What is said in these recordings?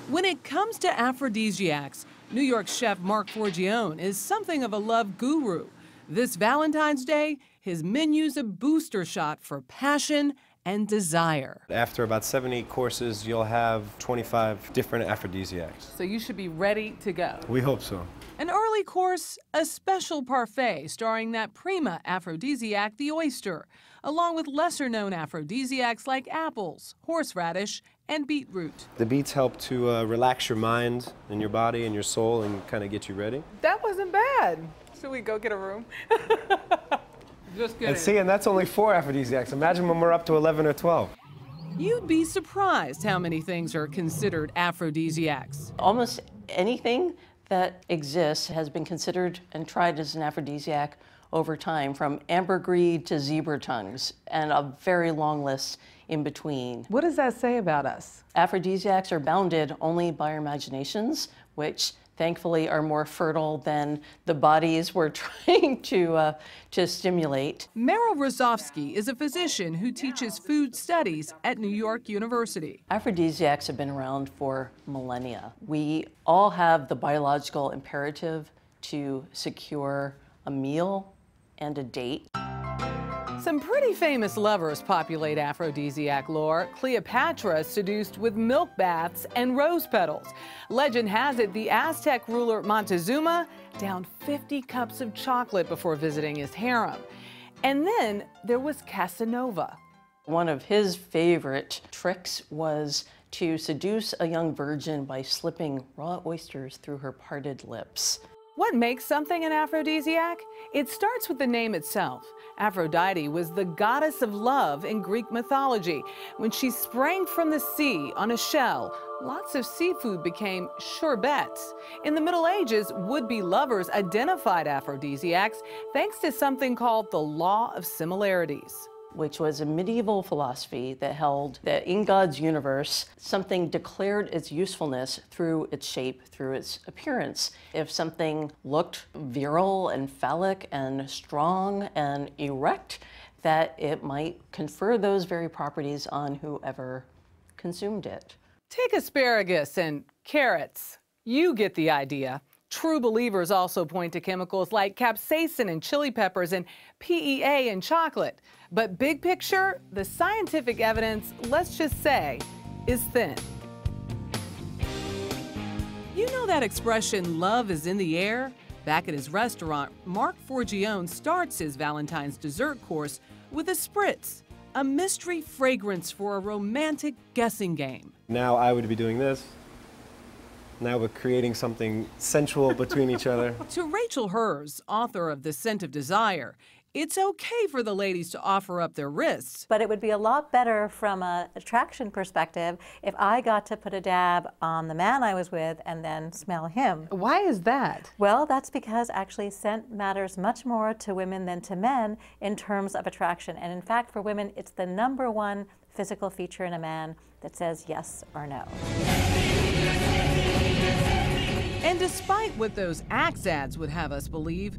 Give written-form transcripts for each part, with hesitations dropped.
When it comes to aphrodisiacs, New York chef Marc Forgione is something of a love guru. This Valentine's Day, his menu's a booster shot for passion and desire. After about 70 courses, you'll have 25 different aphrodisiacs. So you should be ready to go. We hope so. An early course, a special parfait starring that prima aphrodisiac, the oyster, along with lesser-known aphrodisiacs like apples, horseradish, and beetroot. The beets help to relax your mind and your body and your soul and kind of get you ready. That wasn't bad. Should we go get a room? Just kidding. And see, and that's only 4 aphrodisiacs. Imagine when we're up to 11 or 12. You'd be surprised how many things are considered aphrodisiacs. Almost anything that exists has been considered and tried as an aphrodisiac over time, from ambergris to zebra tongues, and a very long list in between. What does that say about us? Aphrodisiacs are bounded only by our imaginations, which thankfully are more fertile than the bodies we're trying to stimulate. Meryl Rozovsky is a physician who teaches food studies at New York University. Aphrodisiacs have been around for millennia. We all have the biological imperative to secure a meal and a date. Some pretty famous lovers populate aphrodisiac lore. Cleopatra seduced with milk baths and rose petals. Legend has it the Aztec ruler Montezuma downed 50 cups of chocolate before visiting his harem. And then there was Casanova. One of his favorite tricks was to seduce a young virgin by slipping raw oysters through her parted lips. What makes something an aphrodisiac? It starts with the name itself. Aphrodite was the goddess of love in Greek mythology. When she sprang from the sea on a shell, lots of seafood became sherbets. In the Middle Ages, would-be lovers identified aphrodisiacs thanks to something called the law of similarities, which was a medieval philosophy that held that in God's universe, something declared its usefulness through its shape, through its appearance. If something looked virile and phallic and strong and erect, that it might confer those very properties on whoever consumed it. Take asparagus and carrots. You get the idea. True believers also point to chemicals like capsaicin in chili peppers and PEA in chocolate. But big picture, the scientific evidence, let's just say, is thin. You know that expression, love is in the air? Back at his restaurant, Marc Forgione starts his Valentine's dessert course with a spritz, a mystery fragrance for a romantic guessing game. Now I would be doing this. Now we're creating something sensual between each other. To Rachel Herz, author of The Scent of Desire, it's okay for the ladies to offer up their wrists. But it would be a lot better from an attraction perspective if I got to put a dab on the man I was with and then smell him. Why is that? Well, that's because actually scent matters much more to women than to men in terms of attraction. And in fact, for women, it's the #1 physical feature in a man that says yes or no. And despite what those Axe ads would have us believe,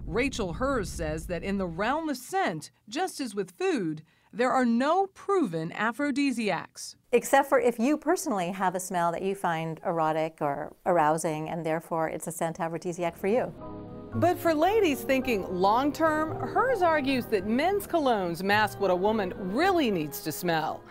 Rachel Herz says that in the realm of scent, just as with food, there are no proven aphrodisiacs. Except for if you personally have a smell that you find erotic or arousing, and therefore it's a scent aphrodisiac for you. But for ladies thinking long-term, Herz argues that men's colognes mask what a woman really needs to smell: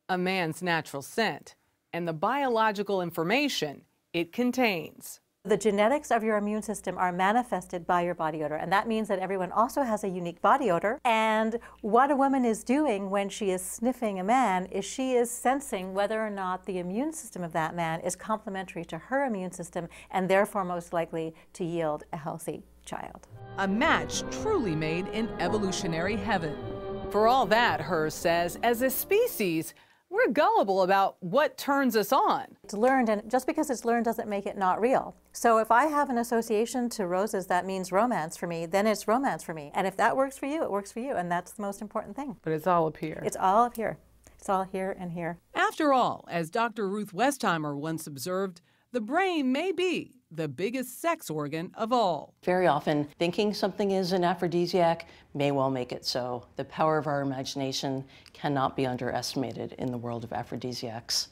a man's natural scent and the biological information it contains. The genetics of your immune system are manifested by your body odor, and that means that everyone also has a unique body odor. And what a woman is doing when she is sniffing a man is she is sensing whether or not the immune system of that man is complementary to her immune system, and therefore most likely to yield a healthy child. A match truly made in evolutionary heaven. For all that, Herz says, as a species, we're gullible about what turns us on. It's learned, and just because it's learned doesn't make it not real. So if I have an association to roses that means romance for me, then it's romance for me. And if that works for you, it works for you, and that's the most important thing. But it's all up here. It's all up here. It's all here and here. After all, as Dr. Ruth Westheimer once observed, the brain may be the biggest sex organ of all. Very often, thinking something is an aphrodisiac may well make it so. The power of our imagination cannot be underestimated in the world of aphrodisiacs.